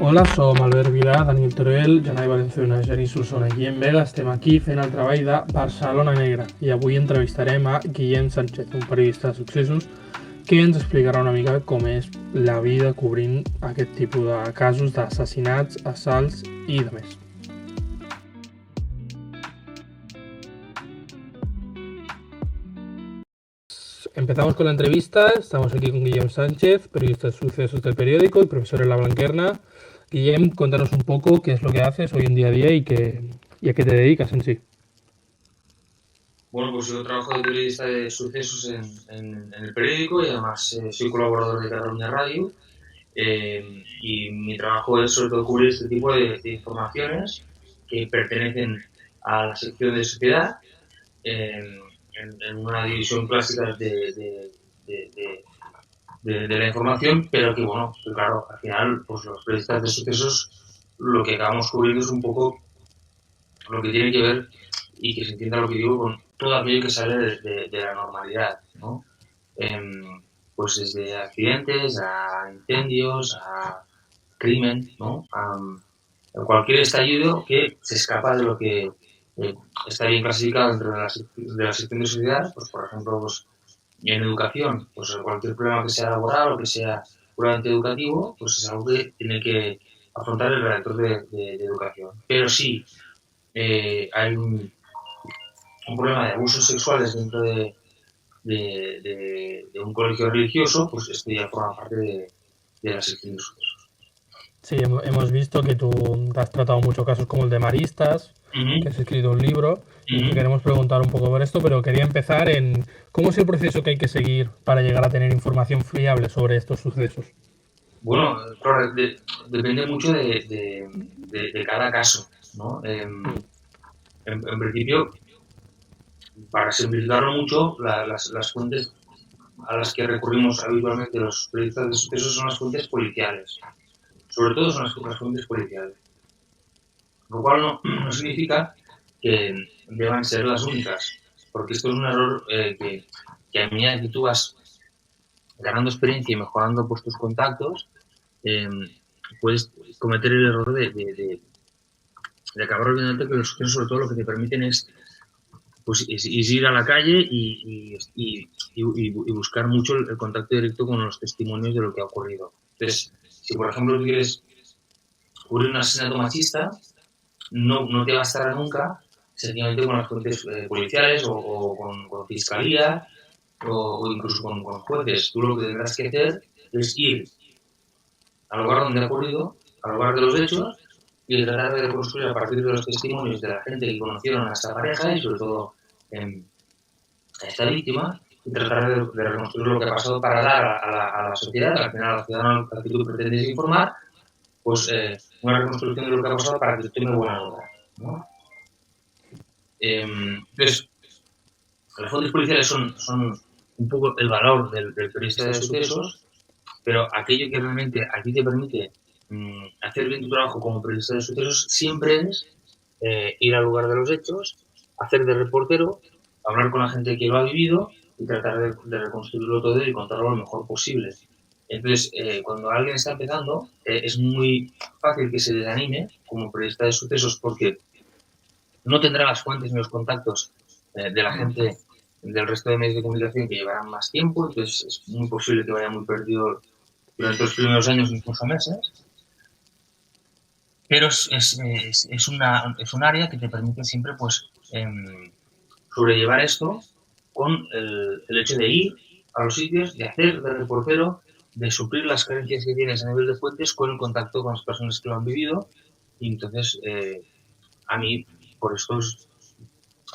Hola, som Albert Vilà, Daniel Teruel, Janai Valenciana, Genís Solsona i Guillem Vega. Estem aquí fent el treball de Barcelona Negra i avui entrevistarem a Guillem Sánchez, un periodista de successos que ens explicarà una mica com és la vida cobrint aquest tipus de casos d'assassinats, assalts i de més. Empezamos con la entrevista. Estamos aquí con Guillem Sánchez, periodista de sucesos del periódico y profesor en La Blanquerna. Guillem, cuéntanos un poco qué es lo que haces hoy en día a día y a qué te dedicas en sí. Bueno, pues yo trabajo de periodista de sucesos en el periódico y además soy colaborador de Cataluña Radio y mi trabajo es sobre todo cubrir este tipo de informaciones que pertenecen a la sección de sociedad en una división clásica de la información, pero que bueno, pues claro, al final pues los periodistas de sucesos lo que acabamos cubriendo es un poco lo que tiene que ver y que se entienda lo que digo con todo aquello que sale de la normalidad, ¿no? Pues desde accidentes a incendios, a crimen, ¿no? A cualquier estallido que se escapa de lo que está bien clasificado dentro de la sección de sociedad, pues por ejemplo, pues, en educación, pues cualquier problema que sea laboral o que sea puramente educativo, pues es algo que tiene que afrontar el redactor de educación. Pero sí, hay un problema de abusos sexuales dentro de un colegio religioso, pues esto ya forma parte de la sección de sucesos. Sí, hemos visto que tú has tratado muchos casos como el de Maristas, que has escrito un libro y te queremos preguntar un poco por esto, pero quería empezar en cómo es el proceso que hay que seguir para llegar a tener información fiable sobre estos sucesos. Bueno, claro, depende mucho de cada caso, ¿no? En principio, para simplificarlo mucho, las fuentes a las que recurrimos habitualmente los periodistas de sucesos son las fuentes policiales. Sobre todo son las fuentes policiales. Lo cual no significa que deban ser las únicas, porque esto es un error que a medida que tú vas ganando experiencia y mejorando pues, tus contactos, puedes cometer el error de acabar olvidándote que los sucesos sobre todo lo que te permiten es ir a la calle y buscar mucho el contacto directo con los testimonios de lo que ha ocurrido. Entonces, si por ejemplo tú quieres cubrir un asesinato machista, no te bastará nunca sencillamente con las fuentes policiales o con fiscalía o incluso con jueces. Tú lo que tendrás que hacer es ir al lugar donde ha ocurrido, al lugar de los hechos, y tratar de reconstruir a partir de los testimonios de la gente que conocieron a esta pareja y sobre todo a esta víctima, y tratar de reconstruir lo que ha pasado para dar a la sociedad, al final a la ciudadana al que tú pretendes informar, pues una reconstrucción de lo que ha pasado para que tome buena nota, ¿no? Entonces, las fuentes policiales son un poco el valor del periodista de sucesos, pero aquello que realmente a ti te permite hacer bien tu trabajo como periodista de sucesos siempre es ir al lugar de los hechos, hacer de reportero, hablar con la gente que lo ha vivido y tratar de reconstruirlo todo y contarlo lo mejor posible. Entonces, cuando alguien está empezando, es muy fácil que se desanime como periodista de sucesos porque no tendrá las fuentes ni los contactos de la gente del resto de medios de comunicación que llevarán más tiempo, entonces es muy posible que vaya muy perdido durante los primeros años, incluso meses, pero es un área que te permite siempre pues sobrellevar esto con el hecho de ir a los sitios, de hacer de reportero, de suplir las carencias que tienes a nivel de fuentes con el contacto con las personas que lo han vivido, y entonces a mí por esto es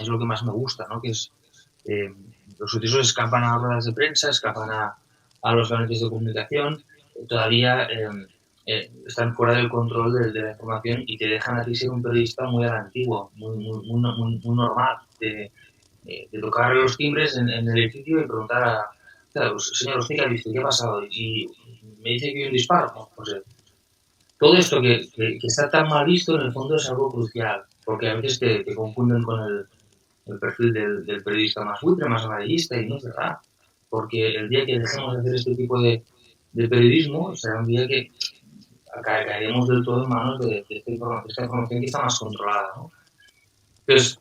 lo que más me gusta, ¿no? Que es los sucesos escapan a las ruedas de prensa, escapan a los gabinetes de comunicación, todavía están fuera del control de la información y te dejan a ti ser un periodista muy a la antigua, muy normal, de tocar los timbres en el edificio y preguntar claro, señor, ¿usted qué ha visto? ¿Qué ha pasado? Y me dice que hay un disparo. No, pues, todo esto que está tan mal visto en el fondo es algo crucial, porque a veces te confunden con el perfil del periodista más buitre, más amarillista, y no es verdad. Porque el día que dejemos de hacer este tipo de periodismo será un día que caeremos del todo en manos de esta información que está más controlada, ¿no? Entonces,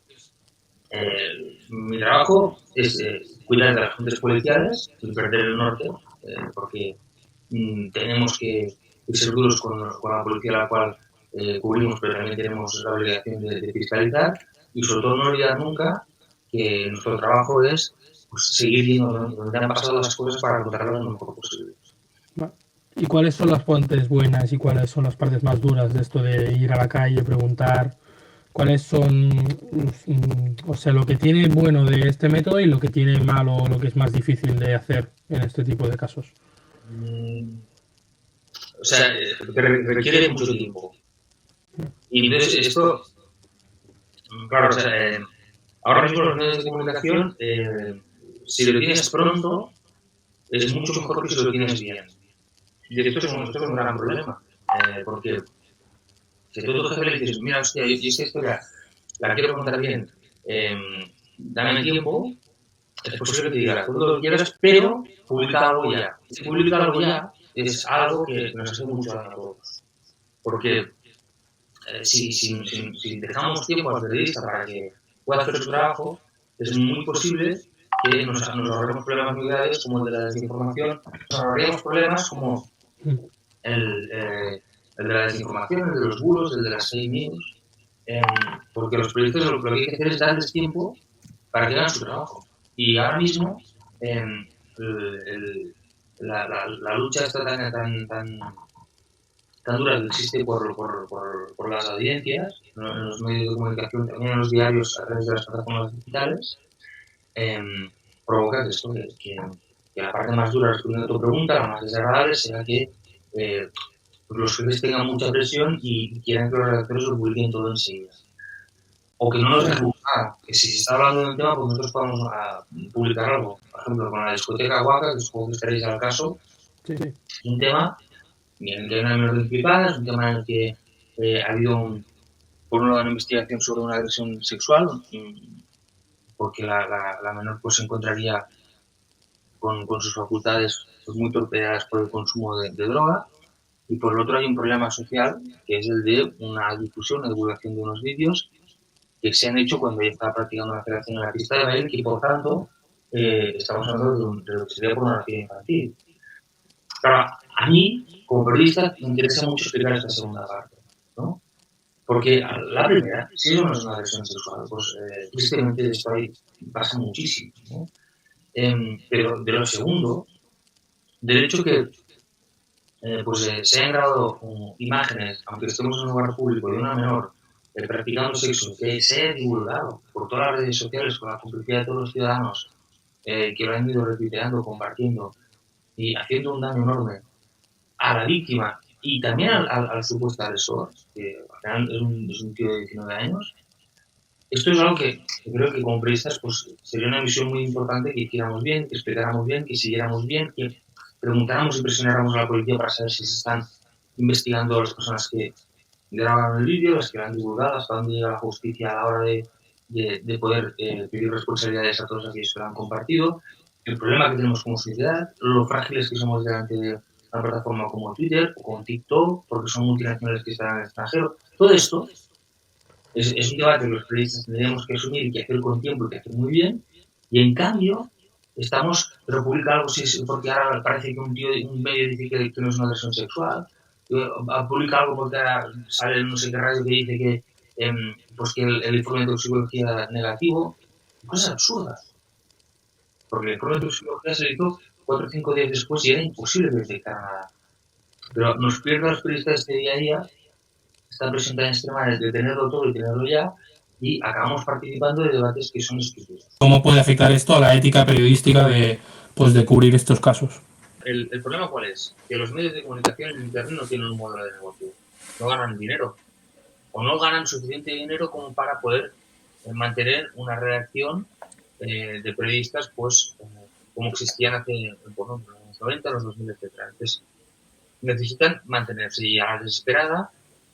mi trabajo es cuidar de las fuentes policiales sin perder el norte, porque tenemos que ser duros con la policía a la cual cubrimos, pero también tenemos la obligación de fiscalizar y sobre todo no olvidar nunca que nuestro trabajo es pues, seguir viendo dónde han pasado las cosas para contarlas lo mejor posible. ¿Y cuáles son las fuentes buenas y cuáles son las partes más duras de esto de ir a la calle, preguntar? ¿Cuáles son, o sea, lo que tiene bueno de este método y lo que tiene malo, lo que es más difícil de hacer en este tipo de casos? O sea, requiere mucho tiempo. Y entonces esto, claro, o sea, ahora mismo los medios de comunicación, si lo tienes pronto, es mucho mejor que si lo tienes bien. Y esto es un gran problema, porque si tú a tu jefe le dices, mira, hostia, yo esta historia la quiero contar bien, dame tiempo, es posible que te diga todo lo que quieras, pero publica algo ya. Si publica algo ya, es algo que nos hace mucho daño a todos. Porque si dejamos tiempo al periodista para que pueda hacer su trabajo, es muy posible que nos ahorremos problemas muy graves como el de la desinformación, nos ahorremos problemas como el de la desinformación, el de los bulos, el de las fake news, porque los periodistas lo que hay que hacer es darles tiempo para que hagan su trabajo. Y ahora mismo la lucha está tan dura que existe por las audiencias, en los medios de comunicación, también en los diarios a través de las plataformas digitales, provoca esto, que la parte más dura respondiendo a tu pregunta, la más desagradable, sea que los jefes tengan mucha presión y quieran que los redactores lo publiquen todo enseguida. O que no nos dejemos nada, que si se está hablando de un tema, pues nosotros podamos publicar algo. Por ejemplo, con la discoteca Guaca, que supongo que estaréis al caso, Sí. un tema en el que hay una menor implicadas, un tema en el que ha habido, por un lado, una investigación sobre una agresión sexual, porque la menor pues se encontraría con sus facultades pues, muy torpedeadas por el consumo de droga. Y por el otro hay un problema social, que es el de una difusión, una divulgación de unos vídeos que se han hecho cuando ella estaba practicando una federación en la pista de baile, y por tanto estamos hablando de lo que sería pornografía infantil. Claro, a mí, como periodista, me interesa mucho explicar esta segunda parte, ¿no? Porque la primera, si eso no es una agresión sexual, pues tristemente esto ahí pasa muchísimo, ¿no? Pero de lo segundo, del hecho que se han grabado imágenes, aunque estemos en un lugar público, de una menor practicando sexo, que se ha divulgado por todas las redes sociales con la complicidad de todos los ciudadanos que lo han ido retuiteando, compartiendo y haciendo un daño enorme a la víctima y también al supuesto agresor, que al final es un tío de 19 años. Esto es algo que creo que como periodistas pues, sería una misión muy importante que hiciéramos bien, que explicáramos bien, que siguiéramos bien, que preguntáramos y presionáramos a la policía para saber si se están investigando a las personas que graban el vídeo, las que lo han divulgado, hasta dónde llega la justicia a la hora de poder pedir responsabilidades a todos aquellos que lo han compartido, el problema que tenemos como sociedad, lo frágiles que somos delante de una plataforma como Twitter o como TikTok, porque son multinacionales que están en el extranjero. Todo esto es un debate que los periodistas tendríamos que asumir y que hacer con tiempo y que hacer muy bien, y en cambio pero publica algo porque ahora parece que un medio dice que no es una agresión sexual, publica algo porque ahora sale en no sé qué radio que dice que, pues que el informe de toxicología negativo, cosas absurdas, porque el informe de toxicología se hizo 4 o 5 días después y era imposible detectar nada. Pero nos pierde a los periodistas este día a día esta presión tan extrema de tenerlo todo y tenerlo ya, y acabamos participando de debates que son estúpidos. ¿Cómo puede afectar esto a la ética periodística de cubrir estos casos? ¿El problema cuál es? Que los medios de comunicación en Internet no tienen un modelo de negocio. No ganan dinero. O no ganan suficiente dinero como para poder mantener una redacción de periodistas pues como existían hace, bueno, los 90, los 2000, etc. Entonces, necesitan mantenerse y a la desesperada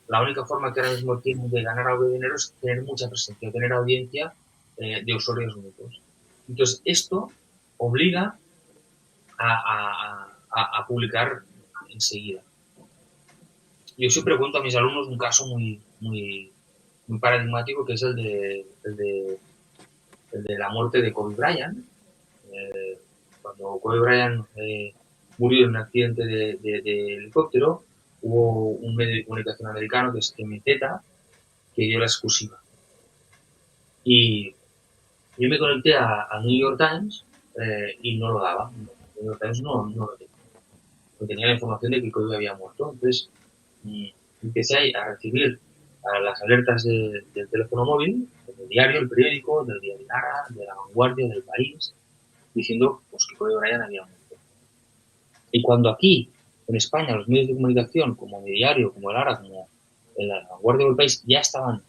la única forma que ahora mismo tienen de ganar algo de dinero es tener mucha presencia, tener audiencia de usuarios únicos. Entonces, esto obliga a publicar enseguida. yo siempre cuento a mis alumnos un caso muy paradigmático, que es el de la muerte de Kobe Bryant. Cuando Kobe Bryant murió en un accidente de helicóptero, hubo un medio de comunicación americano, que es MZ, que dio la exclusiva. Y yo me conecté a New York Times y no lo daba. New York Times no lo tenía. No tenía la información de que Kobe había muerto. Entonces empecé a recibir las alertas del teléfono móvil, del diario, el periódico, del diario Ara, de La Vanguardia, del País, diciendo pues, que Kobe Bryant había muerto. Y cuando aquí, en España, los medios de comunicación, como el diario, como el Ara, como La Vanguardia del País, ya estaban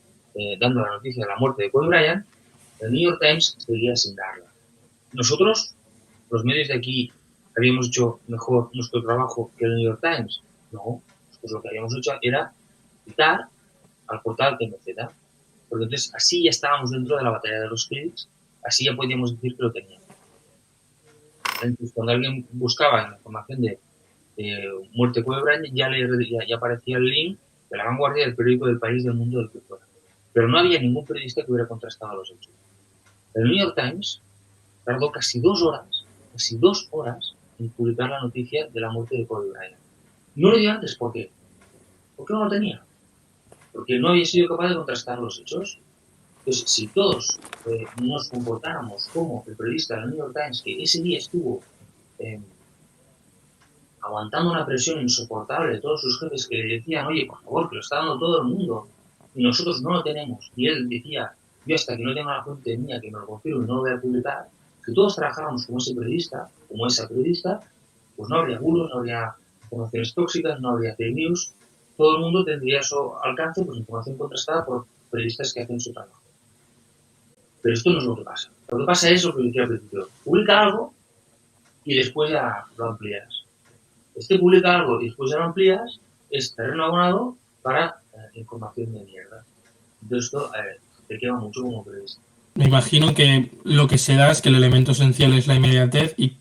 dando la noticia de la muerte de Kobe Bryant, el New York Times seguía sin darla. Nosotros, los medios de aquí, habíamos hecho mejor nuestro trabajo que el New York Times. No, pues lo que habíamos hecho era quitar al portal MZ. Porque entonces así ya estábamos dentro de la batalla de los clics, así ya podíamos decir que lo teníamos. Entonces, cuando alguien buscaba la información de muerte Kobe Bryant, ya aparecía el link de La Vanguardia, del periódico del País, del Mundo, del que fuera. Pero no había ningún periodista que hubiera contrastado los hechos. El New York Times tardó casi 2 horas en publicar la noticia de la muerte de Kobe Bryant. No lo dio antes, ¿por qué? Porque no lo tenía. Porque no había sido capaz de contrastar los hechos. Entonces, si todos nos comportáramos como el periodista del New York Times, que ese día estuvo aguantando una presión insoportable de todos sus jefes que le decían, oye, por favor, que lo está dando todo el mundo, y nosotros no lo tenemos, y él decía, yo hasta que no tenga una fuente mía que me lo confirme no lo voy a publicar, si todos trabajáramos como ese periodista, como esa periodista, pues no habría bulos, no habría informaciones tóxicas, no habría fake news, todo el mundo tendría a su alcance pues, información contrastada por periodistas que hacen su trabajo. Pero esto no es lo que pasa. Lo que pasa es lo que decía al principio. Publica algo y después ya lo amplías. Publica algo y después ya lo amplías, es terreno abonado para información de mierda. Entonces esto te quema mucho como periodista. Me imagino que lo que se da es que el elemento esencial es la inmediatez. ¿Y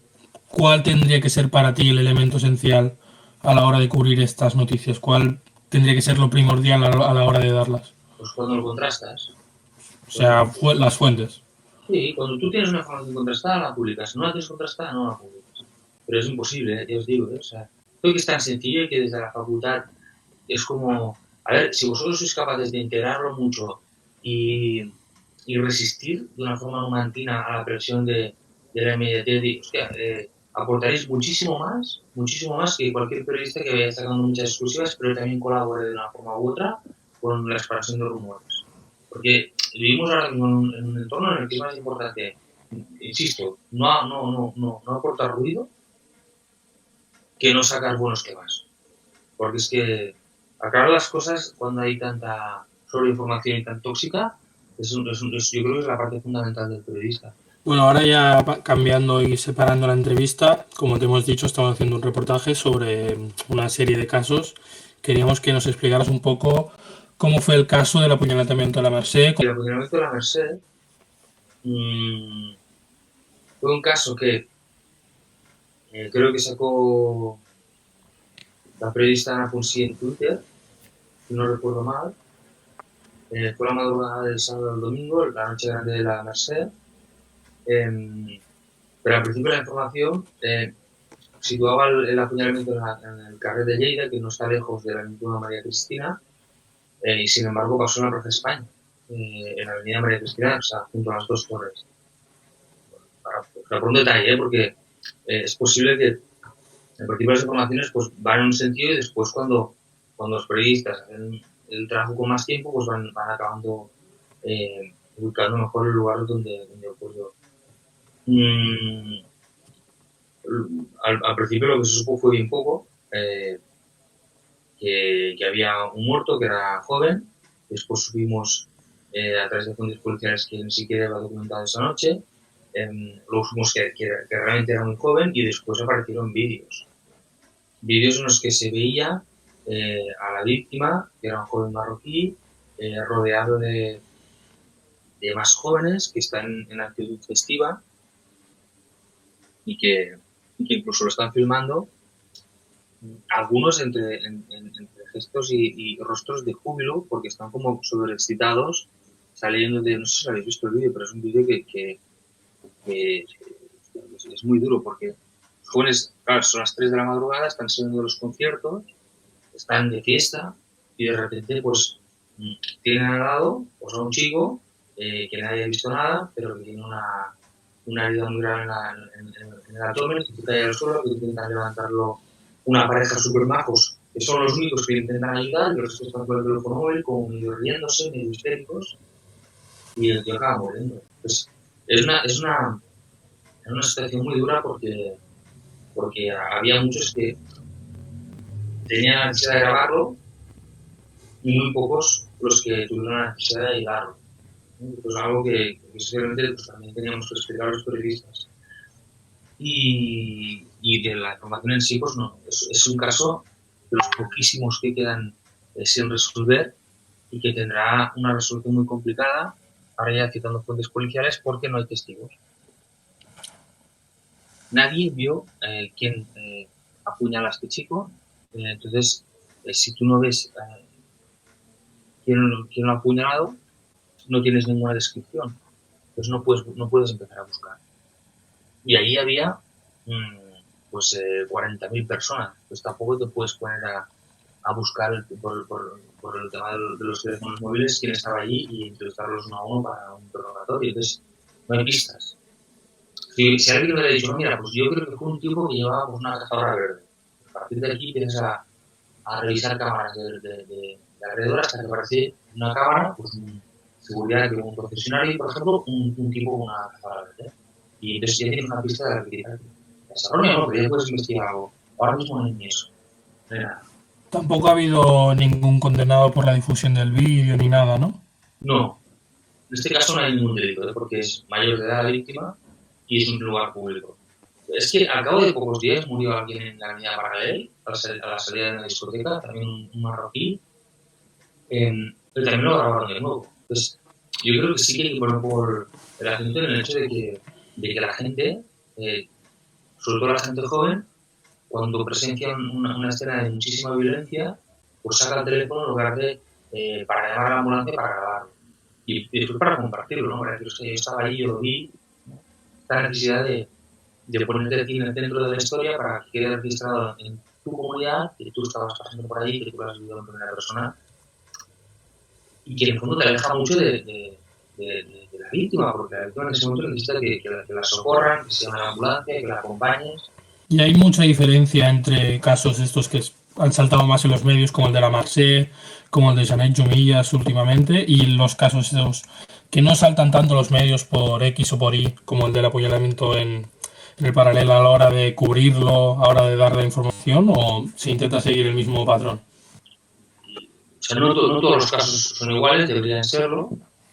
cuál tendría que ser para ti el elemento esencial a la hora de cubrir estas noticias? ¿Cuál tendría que ser lo primordial a la hora de darlas? Pues cuando lo contrastas. O sea, las fuentes. Sí, cuando tú tienes una información contrastada, la publicas. Si no la tienes contrastada, no la publicas. Pero es imposible, ya os digo. O sea, creo que es tan sencillo y que desde la facultad es como, a ver, si vosotros sois capaces de integrarlo mucho y resistir de una forma numantina a la presión de la inmediatez, hostia, aportaréis muchísimo más que cualquier periodista que vaya sacando muchas exclusivas, pero también colabore de una forma u otra con la expansión de rumores. Porque vivimos ahora en un entorno en el que es más importante, insisto, no aportar ruido que no sacar buenos temas. Porque es que aclarar las cosas cuando hay tanta sobreinformación y tan tóxica, yo creo que es la parte fundamental del periodista. Bueno, ahora ya cambiando y separando la entrevista, como te hemos dicho, estamos haciendo un reportaje sobre una serie de casos. Queríamos que nos explicaras un poco cómo fue el caso del apuñalamiento de la Merced. El apuñalamiento de la Merced fue un caso que creo que sacó la periodista Ana Fonsi en Twitter, si no recuerdo mal. Fue la madrugada del sábado al domingo, la noche grande de la Merced. Pero al principio la información situaba el apuñalamiento en el carrer de Lleida, que no está lejos de la Avenida María Cristina, y sin embargo pasó en la Plaza España, en la Avenida María Cristina, o sea, junto a las dos torres. Para por un detalle, porque es posible que en principio las informaciones pues, van en un sentido y después cuando los periodistas hacen el trabajo con más tiempo, pues van acabando ubicando mejor el lugar donde ocurrió. Al principio lo que se supo fue bien poco, que había un muerto, que era joven. Después supimos a través de fuentes policiales que ni siquiera iba documentado esa noche. Luego supimos que realmente era muy joven y después aparecieron vídeos en los que se veía a la víctima, que era un joven marroquí, rodeado de más jóvenes que están en actitud festiva y que incluso lo están filmando, algunos entre gestos y rostros de júbilo porque están como sobreexcitados saliendo de, no sé si habéis visto el vídeo, pero es un vídeo que es muy duro porque los jóvenes, claro, son las 3 de la madrugada, están saliendo de los conciertos, están de fiesta y de repente pues tienen al lado pues, a un chico que nadie ha visto nada, pero que tiene una herida muy grave en el abdomen, que cae al suelo, que intentan levantarlo una pareja súper majos, que son los únicos que intentan ayudar, y los otros están con el teléfono móvil, como medio riéndose, medio histéricos, y el tío acaba muriendo. Pues es una situación muy dura porque había muchos que tenían la necesidad de grabarlo y muy pocos los que tuvieron la necesidad de ayudarlo. Pues algo que sinceramente pues, también teníamos que explicar a los periodistas. Y de la información en sí, pues no, es un caso de los poquísimos que quedan sin resolver y que tendrá una resolución muy complicada, ahora ya citando fuentes policiales, porque no hay testigos. Nadie vio quién apuñala a este chico, entonces si tú no ves quién lo ha apuñalado, no tienes ninguna descripción, pues no puedes empezar a buscar. Y ahí había pues 40.000 personas, pues tampoco te puedes poner a buscar por el tema de los teléfonos móviles quién estaba allí y entrevistarlos uno a uno para un interrogatorio. Entonces, no hay pistas. Si alguien me hubiera dicho, mira, pues yo creo que fue un tipo que llevaba pues, una cazadora verde. A partir de aquí empiezas a revisar cámaras de alrededor hasta que aparece una cámara, pues seguridad que un concesionario, por ejemplo, un tipo con una cazadora verde. Y entonces ya tienes una pista de la actividad. Es erróneo, ¿no? Pero ya puedes investigar algo. Ahora mismo no hay ni eso. No hay nada. Tampoco ha habido ningún condenado por la difusión del vídeo ni nada, ¿no? No. En este caso no hay ningún delito, porque es mayor de edad la víctima y es un lugar público. Es que al cabo de pocos días murió alguien en la avenida Paralel, a la salida de una discoteca, también un marroquí, pero también lo grabaron de nuevo. Entonces, yo creo que sí que hay que poner por el acento en el hecho de que la gente, sobre todo la gente joven, cuando presencia una escena de muchísima violencia, pues saca el teléfono en lugar de para llamar a la ambulancia para grabarlo. Y después para compartirlo, ¿no? Para decir, yo estaba ahí, yo lo vi, ¿no? Esta necesidad de ponerte aquí en el centro de la historia para que quede registrado en tu comunidad, que tú estabas pasando por ahí, que tú lo has vivido en primera persona, y que en el fondo te aleja mucho de la víctima, porque la víctima en ese momento necesita que la socorran, que sea una ambulancia, que la acompañes. Y hay mucha diferencia entre casos estos que han saltado más en los medios, como el de la Marseille, como el de Janet Jumillas últimamente, y los casos estos que no saltan tanto los medios por X o por Y, como el del apuñalamiento en el Paralelo a la hora de cubrirlo, a la hora de dar la información, o se intenta seguir el mismo patrón. O sea, no todos los casos son iguales, deberían serlo,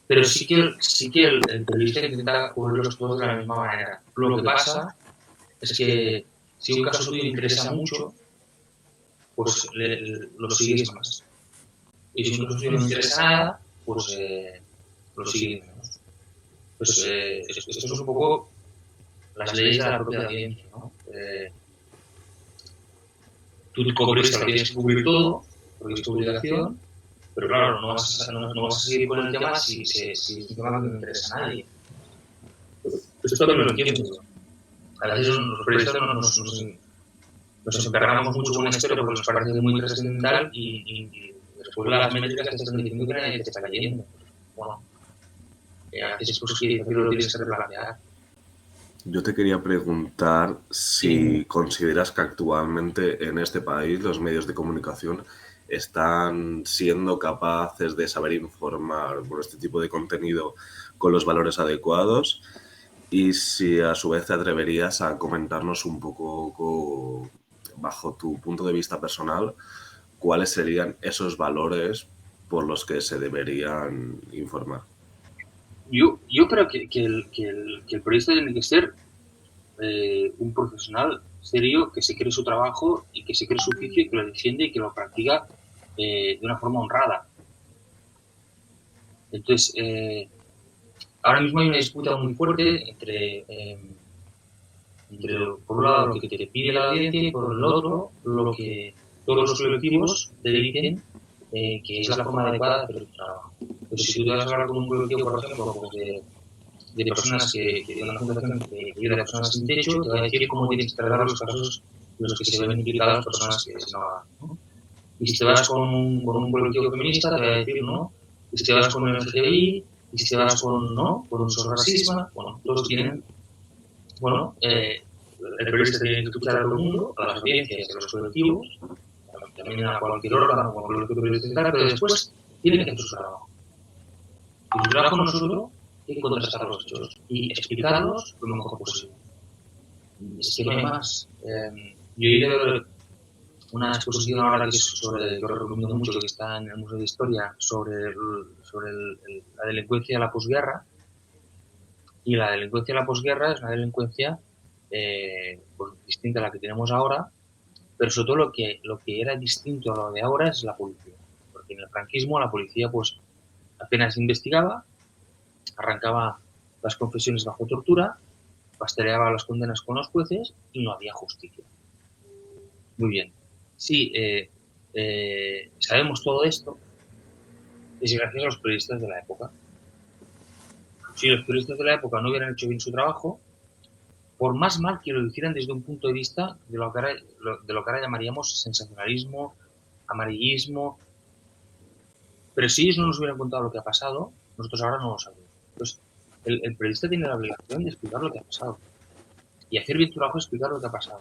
pero sí que el periodista intenta cubrirlos todos de la misma manera. Lo que pasa es que si un caso tuyo interesa mucho, pues lo sigues más. Y si un caso tuyo no interesa nada, pues lo sigues menos. Pues esto es un poco las leyes de la propia audiencia, ¿no? Tú como periodista lo tienes que cubrir todo, porque es tu obligación, pero claro, no vas a seguir con el tema si es un tema que no interesa a nadie. Esto también lo entiendo. A veces los periodistas nos encargamos mucho con esto porque nos parece muy trascendental y después las métricas te están diciendo que nadie te está leyendo. Bueno, a veces pues sí, lo tienes que replantear. Yo te quería preguntar si consideras que actualmente en este país los medios de comunicación están siendo capaces de saber informar por este tipo de contenido con los valores adecuados y si a su vez te atreverías a comentarnos un poco, bajo tu punto de vista personal, cuáles serían esos valores por los que se deberían informar. Yo creo que el periodista tiene que ser un profesional serio que se cree su trabajo y que se cree su oficio y que lo defiende y que lo practica de una forma honrada. Entonces, ahora mismo hay una disputa muy fuerte entre por un lado lo que te pide la audiencia y por el otro lo que todos los colectivos te dicen que es la forma adecuada de hacer tu trabajo. Pero si tú te vas a hablar con un colectivo, por ejemplo, pues de personas de una fundación que ayuda a personas sin techo, te va a decir cómo tienes que tratar los casos en los que se ven implicadas personas que no hagan, ¿no? Y si te vas con un colectivo feminista, te va a decir, ¿no? Y si te vas con el LGTBI, y si te vas con un racismo, bueno, todos tienen, el periodista tiene que escuchar a todo el mundo, a las audiencias, a los colectivos, también a cualquier órgano, cualquier periodista, pero después tiene que hacer su trabajo. Y su trabajo nosotros hay que contrastar los hechos y explicarlos lo mejor posible. Es que no hay más. Yo iré a ver una exposición ahora que es sobre, que os recomiendo mucho, que está en el Museo de Historia, sobre la delincuencia de la posguerra. Y la delincuencia de la posguerra es una delincuencia pues, distinta a la que tenemos ahora, pero sobre todo lo que era distinto a lo de ahora es la policía. Porque en el franquismo la policía pues apenas investigaba, arrancaba las confesiones bajo tortura, pasteleaba las condenas con los jueces y no había justicia. Muy bien. Sí, sabemos todo esto, es gracias a los periodistas de la época. Si los periodistas de la época no hubieran hecho bien su trabajo, por más mal que lo hicieran desde un punto de vista de lo que ahora llamaríamos sensacionalismo, amarillismo, pero si ellos no nos hubieran contado lo que ha pasado, nosotros ahora no lo sabemos. Entonces, el periodista tiene la obligación de explicar lo que ha pasado y hacer bien su trabajo es explicar lo que ha pasado.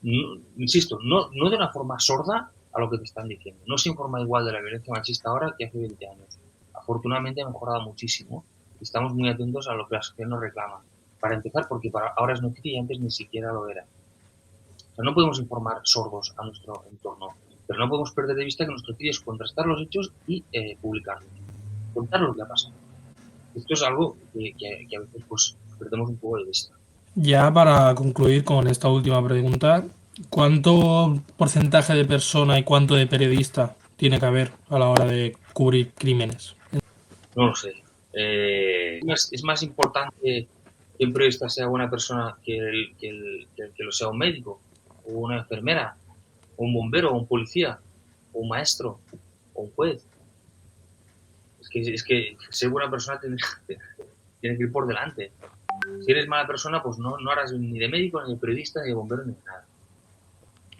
No, insisto, no de una forma sorda a lo que te están diciendo. No se informa igual de la violencia machista ahora que hace 20 años. Afortunadamente ha mejorado muchísimo y estamos muy atentos a lo que la sociedad nos reclama. Para empezar, porque ahora es noticia y antes ni siquiera lo era. O sea, no podemos informar sordos a nuestro entorno, pero no podemos perder de vista que nuestro objetivo es contrastar los hechos y publicarlos. Contar lo que ha pasado. Esto es algo que a veces pues, perdemos un poco de vista. Ya para concluir con esta última pregunta, ¿cuánto porcentaje de persona y cuánto de periodista tiene que haber a la hora de cubrir crímenes? No lo sé. Es más importante que un periodista sea buena persona que lo sea un médico, o una enfermera, o un bombero, o un policía, o un maestro, o un juez. Es que ser buena persona tiene que ir por delante. Si eres mala persona, pues no harás ni de médico, ni de periodista, ni de bombero, ni de nada.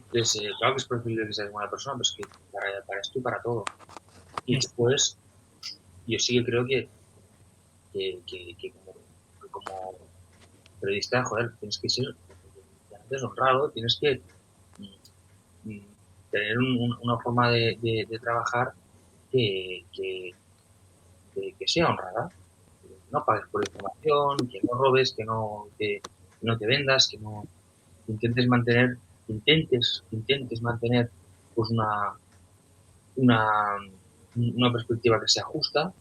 Entonces, claro que es preferible que seas buena persona, pero es que para esto y para todo. Y después, yo sí que creo que como periodista, joder, tienes que ser honrado, tienes que tener una forma de trabajar que sea honrada. No pagues por información, que no robes, que no te vendas, que no intentes mantener pues una perspectiva que sea justa.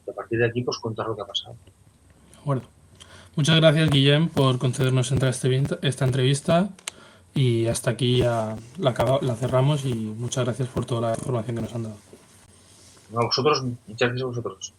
Y a partir de aquí, pues contar lo que ha pasado. De acuerdo. Muchas gracias, Guillem, por concedernos esta entrevista y hasta aquí ya la cerramos y muchas gracias por toda la información que nos han dado. A vosotros, muchas gracias a vosotros.